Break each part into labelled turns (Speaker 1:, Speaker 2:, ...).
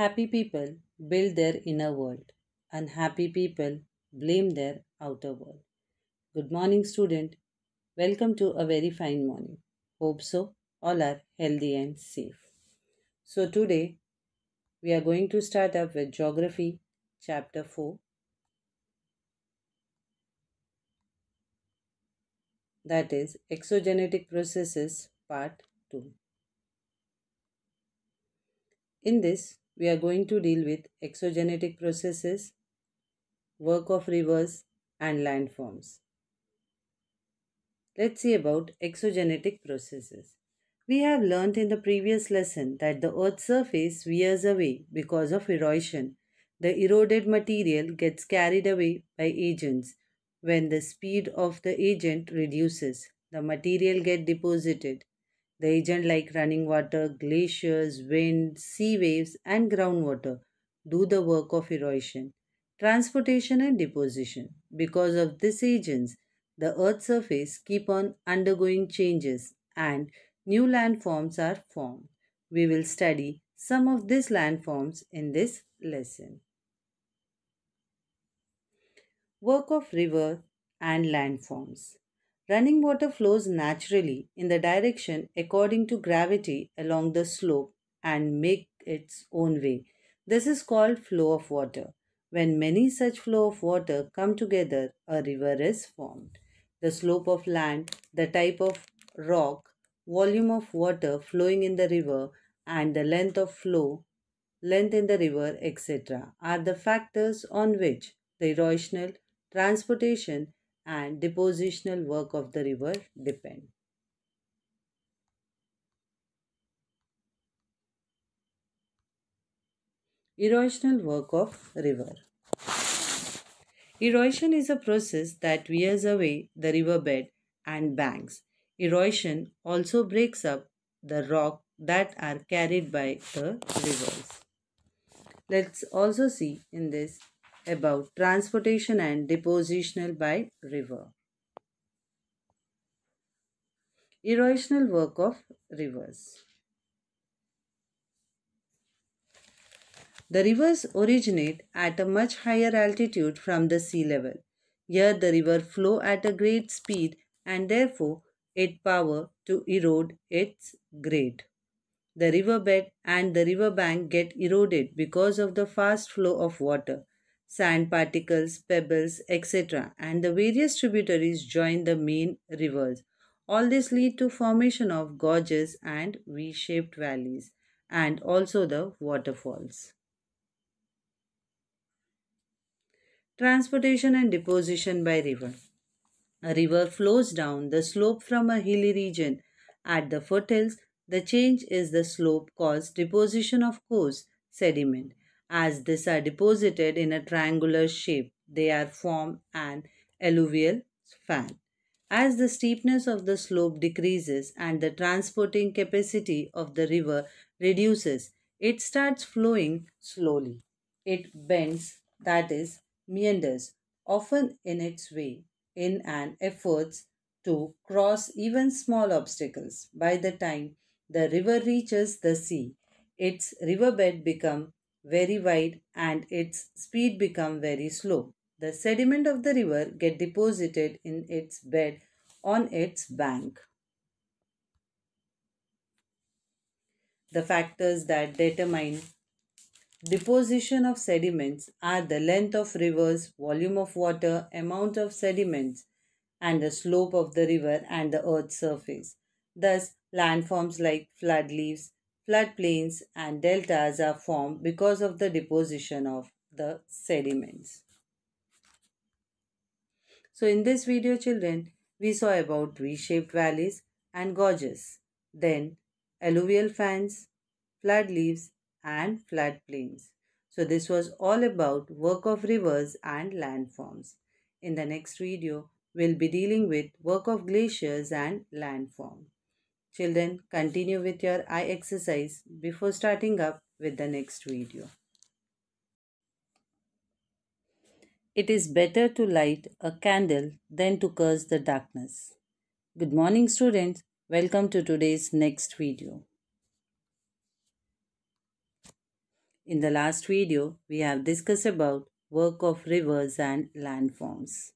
Speaker 1: Happy people build their inner world. Unhappy people blame their outer world. Good morning, student. Welcome to a very fine morning. Hope so. All are healthy and safe. So, today we are going to start up with Geography, Chapter 4, that is Exogenetic Processes, Part 2. In this, we are going to deal with exogenetic processes, work of rivers, and landforms. Let's see about exogenetic processes. We have learnt in the previous lesson that the Earth's surface wears away because of erosion. The eroded material gets carried away by agents. When the speed of the agent reduces, the material gets deposited. The agent like running water, glaciers, wind, sea waves and groundwater do the work of erosion, transportation and deposition. Because of these agents, the Earth's surface keep on undergoing changes and new landforms are formed. We will study some of these landforms in this lesson. Work of river and landforms. Running water flows naturally in the direction according to gravity along the slope and make its own way. This is called flow of water. When many such flow of water come together, a river is formed. The slope of land, the type of rock, volume of water flowing in the river, and the length of flow, length in the river, etc., are the factors on which the erosional, transportation, and depositional work of the river depend. Erosional work of river. Erosion is a process that wears away the riverbed and banks. Erosion also breaks up the rock that are carried by the rivers. Let's also see in this about transportation and depositional by river. Erosional work of rivers. The rivers originate at a much higher altitude from the sea level. Here the river flow at a great speed and therefore it power to erode its grade. The riverbed and the riverbank get eroded because of the fast flow of water. Sand particles, pebbles, etc. and the various tributaries join the main rivers. All this lead to formation of gorges and V-shaped valleys and also the waterfalls. Transportation and deposition by river. A river flows down the slope from a hilly region. At the foothills, the change is the slope caused deposition of coarse sediment. As these are deposited in a triangular shape, they are formed an alluvial fan. As the steepness of the slope decreases and the transporting capacity of the river reduces, it starts flowing slowly. It bends, that is, meanders, often in its way, in an effort to cross even small obstacles. By the time the river reaches the sea, its riverbed become very wide and its speed become very slow. The sediment of the river get deposited in its bed on its bank. The factors that determine deposition of sediments are the length of rivers, volume of water, amount of sediments, and the slope of the river and the earth's surface. Thus, landforms like floodleaves, floodplains, and deltas are formed because of the deposition of the sediments. So, in this video, children, we saw about V-shaped valleys and gorges, then alluvial fans, floodleaves, and floodplains. So, this was all about work of rivers and landforms. In the next video, we'll be dealing with work of glaciers and landform. Children, continue with your eye exercise before starting up with the next video. It is better to light a candle than to curse the darkness. Good morning, students. Welcome to today's next video. In the last video, we have discussed about work of rivers and landforms.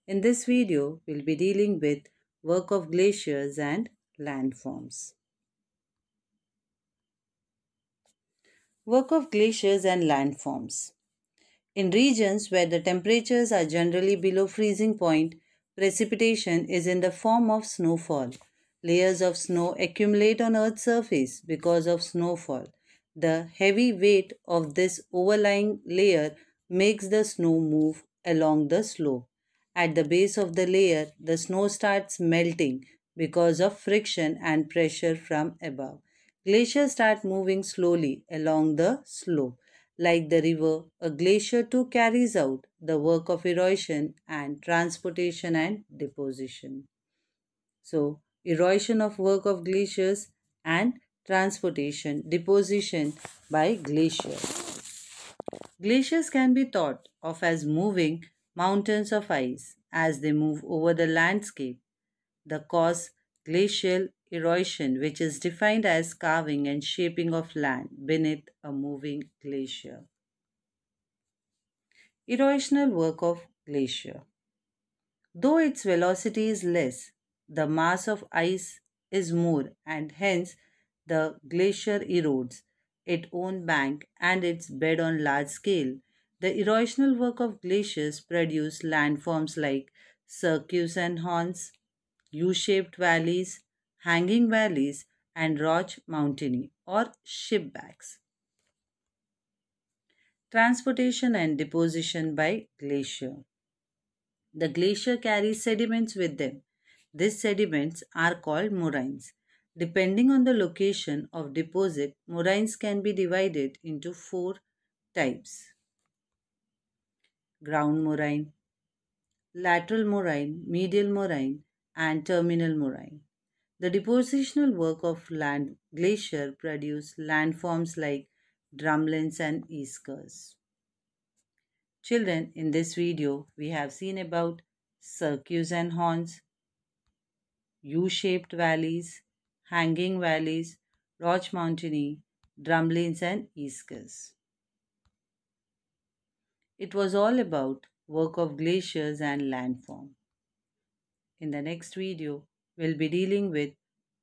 Speaker 1: In this video, we'll be dealing with work of glaciers and landforms. Work of glaciers and landforms. In regions where the temperatures are generally below freezing point, precipitation is in the form of snowfall. Layers of snow accumulate on Earth's surface because of snowfall. The heavy weight of this overlying layer makes the snow move along the slope. At the base of the layer, the snow starts melting because of friction and pressure from above. Glaciers start moving slowly along the slope. Like the river, a glacier too carries out the work of erosion and transportation and deposition. So, erosion of work of glaciers and transportation, deposition by glaciers. Glaciers can be thought of as moving mountains of ice as they move over the landscape. The cause glacial erosion, which is defined as carving and shaping of land beneath a moving glacier. Erosional work of glacier. Though its velocity is less, the mass of ice is more and hence the glacier erodes its own bank and its bed on large scale. The erosional work of glaciers produce landforms like cirques and horns, U-shaped valleys, hanging valleys, and roch mountainy or shipbacks. Transportation and deposition by glacier. The glacier carries sediments with them. These sediments are called moraines. Depending on the location of deposit, moraines can be divided into four types: ground moraine, lateral moraine, medial moraine, and terminal moraine. The depositional work of land glacier produce landforms like drumlins and eskers. Children, in this video, we have seen about cirques and horns, U-shaped valleys, hanging valleys, roch mountainy, drumlins and eskers. It was all about work of glaciers and landform. In the next video, we'll be dealing with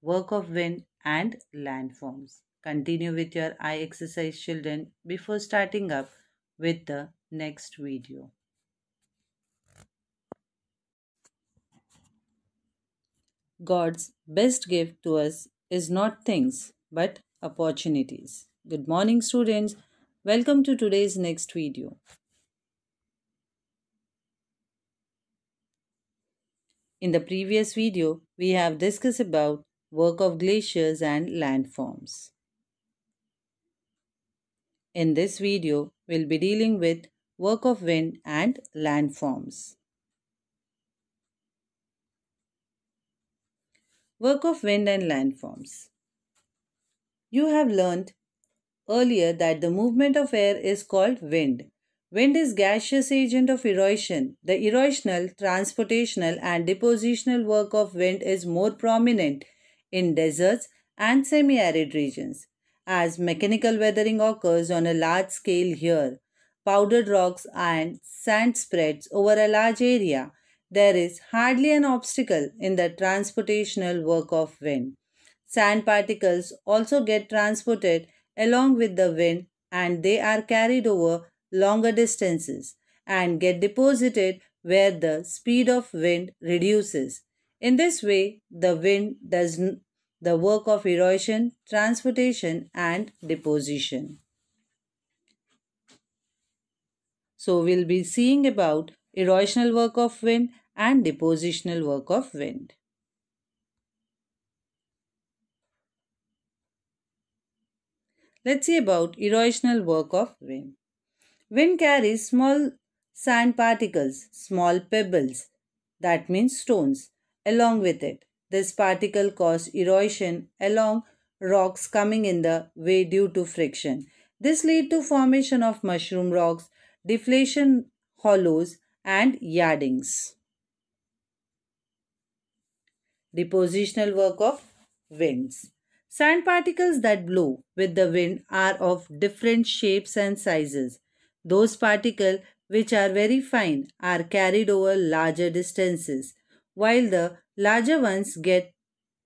Speaker 1: work of wind and landforms. Continue with your eye exercise, children, before starting up with the next video. God's best gift to us is not things but opportunities. Good morning, students. Welcome to today's next video. In the previous video, we have discussed about work of glaciers and landforms. In this video, we'll be dealing with work of wind and landforms. Work of wind and landforms. You have learned earlier that the movement of air is called wind. Wind is gaseous agent of erosion. The erosional, transportational and depositional work of wind is more prominent in deserts and semi-arid regions, as mechanical weathering occurs on a large scale here. Powdered rocks and sand spreads over a large area. There is hardly an obstacle in the transportational work of wind. Sand particles also get transported along with the wind and they are carried over longer distances and get deposited where the speed of wind reduces. In this way, the wind does the work of erosion, transportation and deposition. So we'll be seeing about erosional work of wind and depositional work of wind. Let's see about erosional work of wind. Wind carries small sand particles, small pebbles, that means stones, along with it. This particle cause erosion along rocks coming in the way due to friction. This lead to formation of mushroom rocks, deflation hollows and yardings. Depositional work of winds. Sand particles that blow with the wind are of different shapes and sizes. Those particles which are very fine are carried over larger distances, while the larger ones get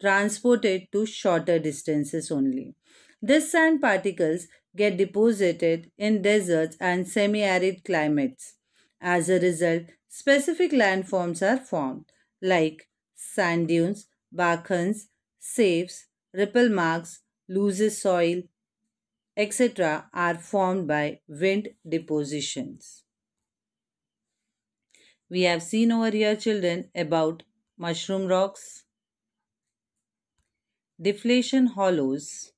Speaker 1: transported to shorter distances only. These sand particles get deposited in deserts and semi arid climates. As a result, specific landforms are formed, like sand dunes, barkhans, saves, ripple marks, loose soil, etc., are formed by wind depositions. We have seen over here, children, about mushroom rocks, deflation hollows,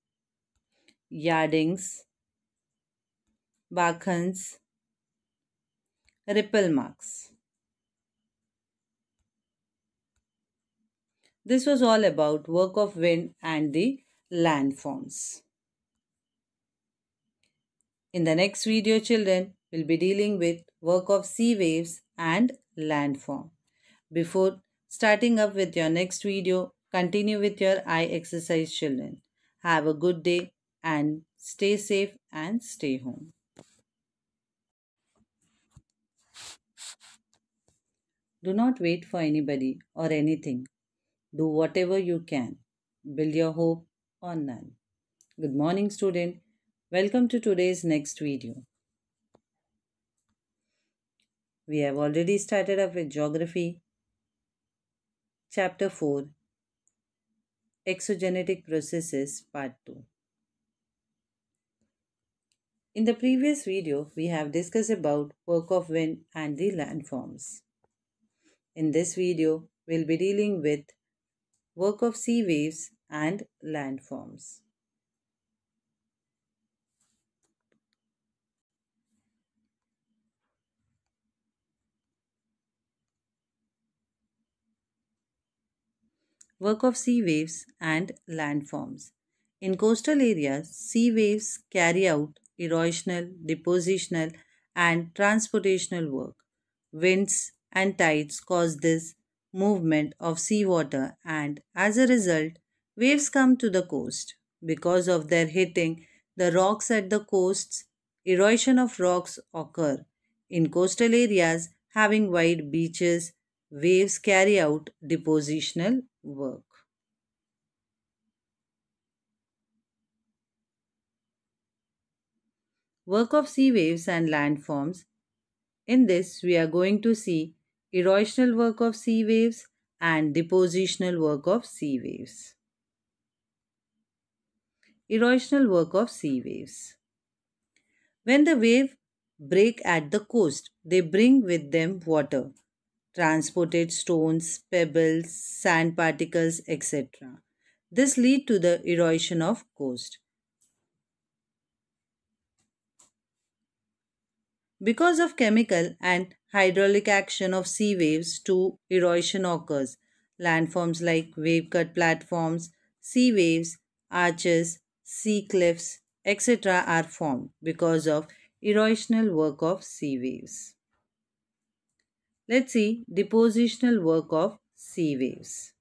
Speaker 1: yardings, barkhans, ripple marks. This was all about work of wind and the landforms. In the next video, children, we'll be dealing with work of sea waves and landform. Before starting up with your next video, continue with your eye exercise, children. Have a good day and stay safe and stay home. Do not wait for anybody or anything. Do whatever you can. Build your hope on none. Good morning, student. Welcome to today's next video. We have already started up with Geography, Chapter 4, Exogenetic Processes, Part 2. In the previous video, we have discussed about work of wind and the landforms. In this video, we'll be dealing with work of sea waves and landforms. Work of sea waves and landforms. In coastal areas, sea waves carry out erosional, depositional, and transportational work. Winds and tides cause this movement of seawater, and as a result, waves come to the coast. Because of their hitting the rocks at the coasts, erosion of rocks occur. In coastal areas having wide beaches, waves carry out depositional work. Work of sea waves and landforms. In this, we are going to see erosional work of sea waves and depositional work of sea waves. Erosional work of sea waves. When the wave break at the coast, they bring with them water, transported stones, pebbles, sand particles, etc. This lead to the erosion of coast. Because of chemical and hydraulic action of sea waves, two erosion occurs. Landforms like wave-cut platforms, sea waves, arches, sea cliffs, etc. are formed because of erosional work of sea waves. Let's see depositional work of sea waves.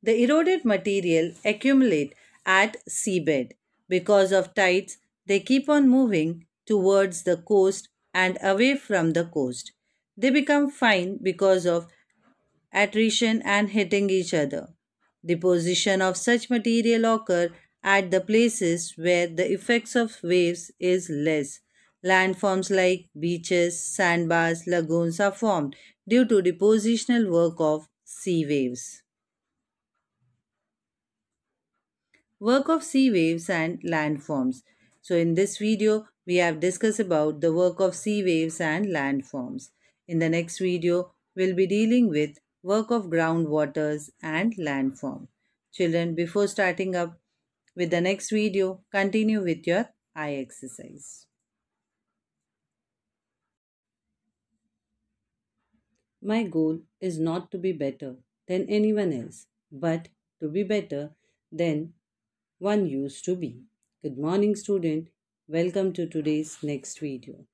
Speaker 1: The eroded material accumulate at seabed. Because of tides, they keep on moving towards the coast and away from the coast. They become fine because of attrition and hitting each other. Deposition of such material occur at the places where the effects of waves is less. Landforms like beaches, sandbars, lagoons are formed due to depositional work of sea waves. Work of sea waves and landforms. So in this video, we have discussed about the work of sea waves and landforms. In the next video, we'll be dealing with work of groundwaters and landform. Children, before starting up with the next video, continue with your eye exercise. My goal is not to be better than anyone else, but to be better than one used to be. Good morning, student. Welcome to today's next video.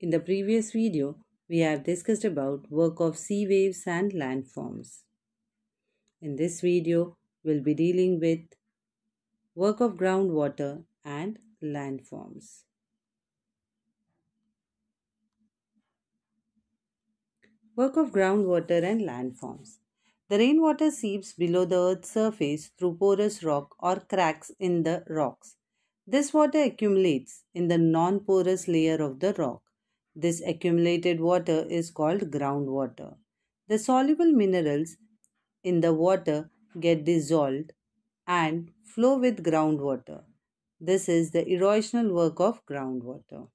Speaker 1: In the previous video, we have discussed about work of sea waves and landforms. In this video, we'll be dealing with work of groundwater and landforms. Work of groundwater and landforms. The rainwater seeps below the earth's surface through porous rock or cracks in the rocks. This water accumulates in the non porous layer of the rock. This accumulated water is called groundwater. The soluble minerals in the water get dissolved and flow with groundwater. This is the erosional work of groundwater.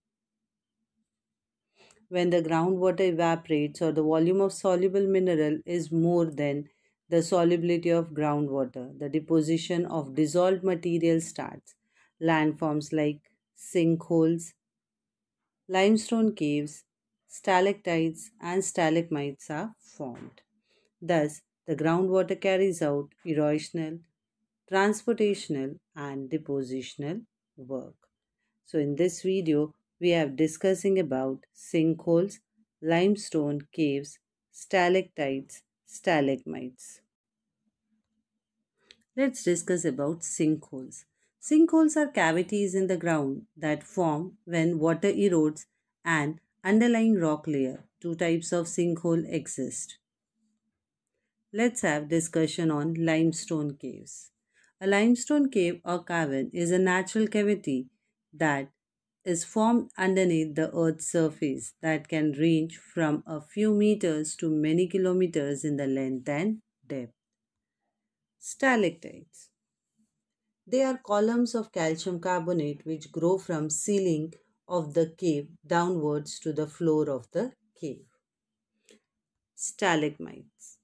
Speaker 1: When the groundwater evaporates or the volume of soluble mineral is more than the solubility of groundwater, the deposition of dissolved material starts. Landforms like sinkholes, limestone caves, stalactites, and stalagmites are formed. Thus, the groundwater carries out erosional, transportational, and depositional work. So in this video, we are discussing about sinkholes, limestone caves, stalactites, stalagmites. Let's discuss about sinkholes. Sinkholes are cavities in the ground that form when water erodes an underlying rock layer. Two types of sinkhole exist. Let's have discussion on limestone caves. A limestone cave or cavern is a natural cavity that is formed underneath the earth's surface that can range from a few meters to many kilometers in the length and depth. Stalactites. They are columns of calcium carbonate which grow from ceiling of the cave downwards to the floor of the cave. Stalagmites.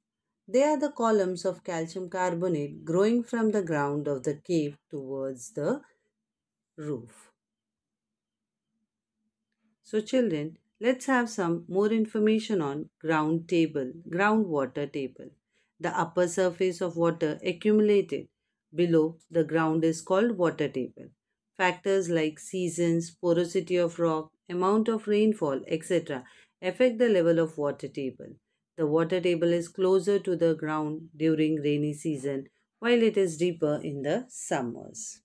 Speaker 1: They are the columns of calcium carbonate growing from the ground of the cave towards the roof. So children, let's have some more information on groundwater table. The upper surface of water accumulated below the ground is called water table. Factors like seasons, porosity of rock, amount of rainfall, etc. affect the level of water table. The water table is closer to the ground during rainy season while it is deeper in the summers.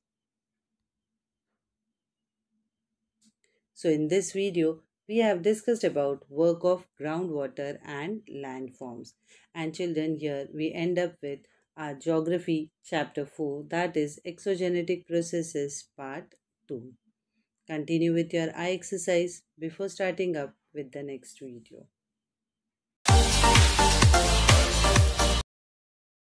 Speaker 1: So in this video, we have discussed about work of groundwater and landforms. And children, here we end up with our geography chapter 4, that is exogenetic processes part 2. Continue with your eye exercise before starting up with the next video.